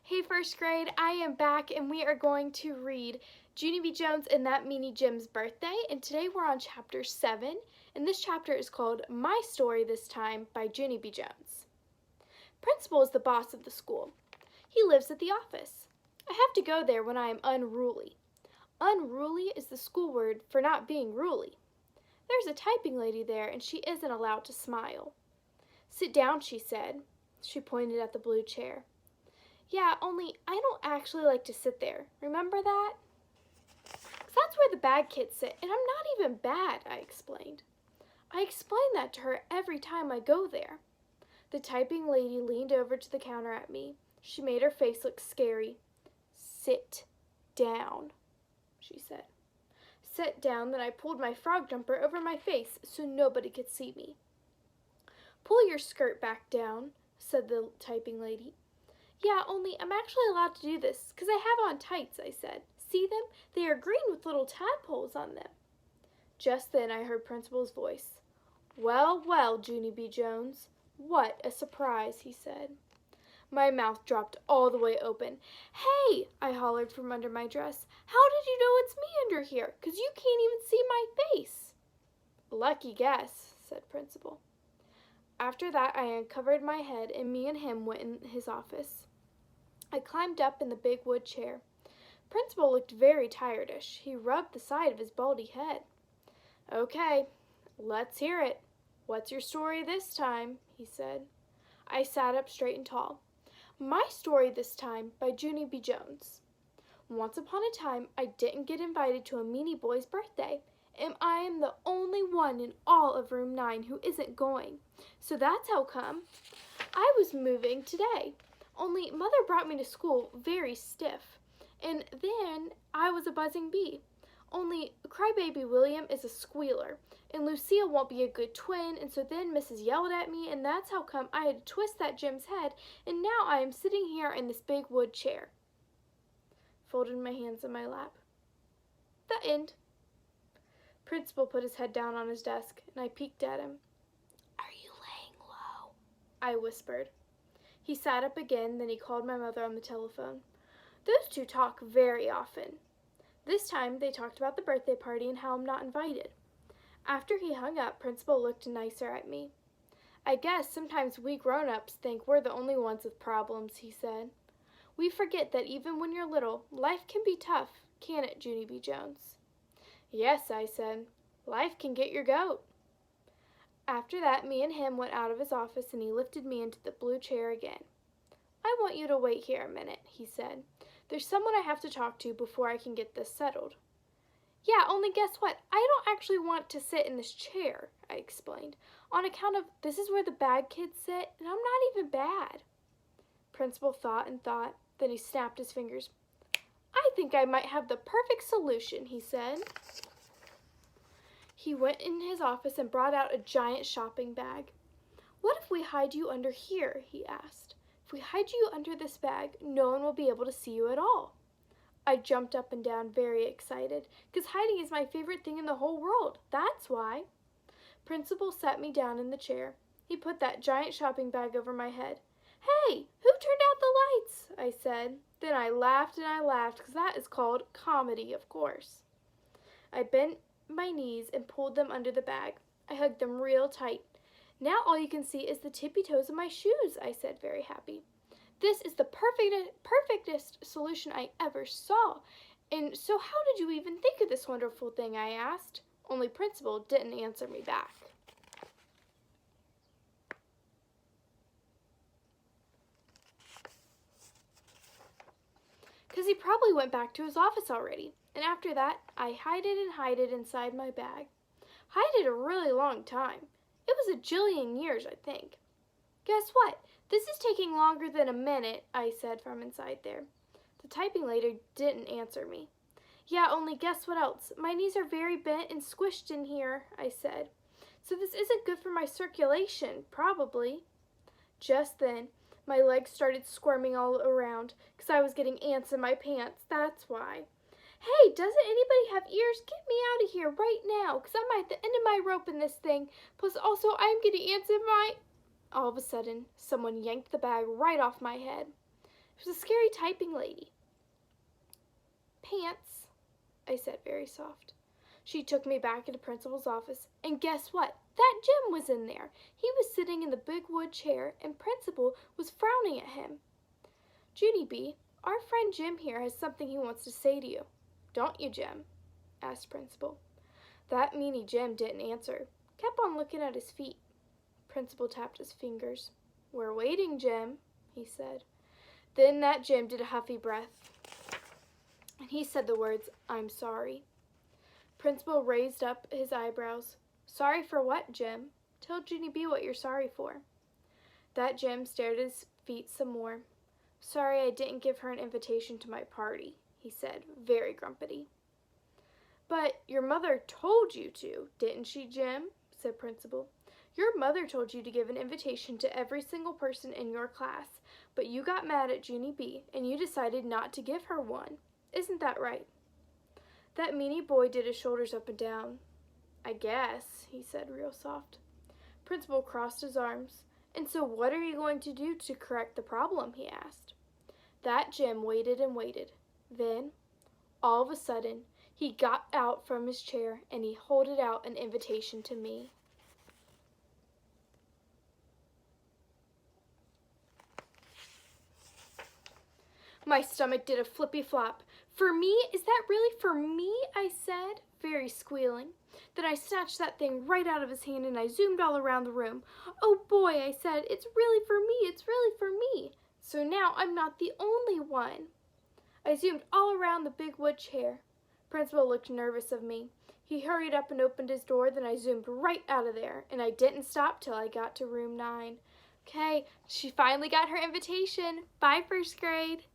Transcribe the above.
Hey first grade, I am back and we are going to read Junie B. Jones and That Meanie Jim's Birthday, and today we're on chapter 7, and this chapter is called My Story This Time by Junie B. Jones. Principal is the boss of the school. He lives at the office. I have to go there when I am unruly. Unruly is the school word for not being ruly. There's a typing lady there and she isn't allowed to smile. Sit down, she said. She pointed at the blue chair. Yeah, only I don't actually like to sit there. Remember that? 'Cause that's where the bad kids sit, and I'm not even bad, I explained. I explain that to her every time I go there. The typing lady leaned over to the counter at me. She made her face look scary. Sit down, she said. Sat down, then I pulled my frog jumper over my face so nobody could see me. Pull your skirt back down, said the typing lady. Yeah, only I'm actually allowed to do this, 'cause I have on tights, I said. See them? They are green with little tadpoles on them. Just then I heard Principal's voice. Well, well, Junie B. Jones. What a surprise, he said. My mouth dropped all the way open. Hey, I hollered from under my dress. How did you know it's me under here? 'Cause you can't even see my face. Lucky guess, said Principal. After that, I uncovered my head, and me and him went in his office. I climbed up in the big wood chair. Principal looked very tiredish. He rubbed the side of his baldy head. Okay, let's hear it. What's your story this time? He said. I sat up straight and tall. My story this time by Junie B. Jones. Once upon a time, I didn't get invited to a meanie boy's birthday, and I am the only one in all of room 9 who isn't going. So that's how come. I was moving today. Only Mother brought me to school very stiff, and then I was a buzzing bee. Only Crybaby William is a squealer, and Lucille won't be a good twin, and so then Mrs. yelled at me, and that's how come I had to twist that Jim's head, and now I am sitting here in this big wood chair. Folded my hands in my lap. The end. Principal put his head down on his desk, and I peeked at him. Are you laying low? I whispered. He sat up again, then he called my mother on the telephone. Those two talk very often. This time they talked about the birthday party and how I'm not invited. After he hung up, Principal looked nicer at me. I guess sometimes we grown-ups think we're the only ones with problems, he said. We forget that even when you're little, life can be tough, can't it, Junie B. Jones? Yes, I said. Life can get your goat. After that, me and him went out of his office and he lifted me into the blue chair again. I want you to wait here a minute, he said. There's someone I have to talk to before I can get this settled. Yeah, only guess what? I don't actually want to sit in this chair, I explained, on account of this is where the bad kids sit, and I'm not even bad. Principal thought and thought, then he snapped his fingers. I think I might have the perfect solution, he said. He went in his office and brought out a giant shopping bag. What if we hide you under here? He asked. If we hide you under this bag, no one will be able to see you at all. I jumped up and down, very excited, because hiding is my favorite thing in the whole world. That's why. Principal sat me down in the chair. He put that giant shopping bag over my head. Hey, who turned out the lights? I said. Then I laughed and I laughed, because that is called comedy, of course. I bent my knees and pulled them under the bag. I hugged them real tight. Now all you can see is the tippy toes of my shoes, I said, very happy. This is the perfectest solution I ever saw. And so how did you even think of this wonderful thing, I asked. Only Principal didn't answer me back. Because he probably went back to his office already. And after that, I hid it inside my bag. Hid it a really long time. It was a jillion years, I think. Guess what? This is taking longer than a minute, I said from inside there. The typing lady didn't answer me. Yeah, only guess what else? My knees are very bent and squished in here, I said. So this isn't good for my circulation, probably. Just then, my legs started squirming all around, 'cause I was getting ants in my pants, that's why. Hey, doesn't anybody have ears? Get me out of here right now, 'cause I'm at the end of my rope in this thing. Plus also, I'm getting ants in my... All of a sudden, someone yanked the bag right off my head. It was a scary typing lady. "Pants," I said very soft. She took me back into Principal's office, and guess what? That Jim was in there. He was sitting in the big wood chair, and Principal was frowning at him. "Junie B, our friend Jim here has something he wants to say to you. Don't you, Jim?" asked Principal. That meanie Jim didn't answer, kept on looking at his feet. Principal tapped his fingers. "We're waiting, Jim," he said. Then that Jim did a huffy breath, and he said the words, "I'm sorry." Principal raised up his eyebrows. "Sorry for what, Jim? Tell Junie B what you're sorry for." That Jim stared at his feet some more. "Sorry I didn't give her an invitation to my party," he said, very grumpy. "But your mother told you to, didn't she, Jim?" said Principal. "Your mother told you to give an invitation to every single person in your class, but you got mad at Junie B and you decided not to give her one. Isn't that right?" That meanie boy did his shoulders up and down. "I guess," he said real soft. Principal crossed his arms. "And so what are you going to do to correct the problem?" he asked. That Jim waited and waited. Then, all of a sudden, he got out from his chair and he holded out an invitation to me. My stomach did a flippy flop. "For me? Is that really for me?" I said, very squealing. Then I snatched that thing right out of his hand and I zoomed all around the room. "Oh boy," I said, "it's really for me, it's really for me. So now I'm not the only one." I zoomed all around the big wood chair. Principal looked nervous of me. He hurried up and opened his door, then I zoomed right out of there, and I didn't stop till I got to room 9. Okay, she finally got her invitation. Bye, first grade.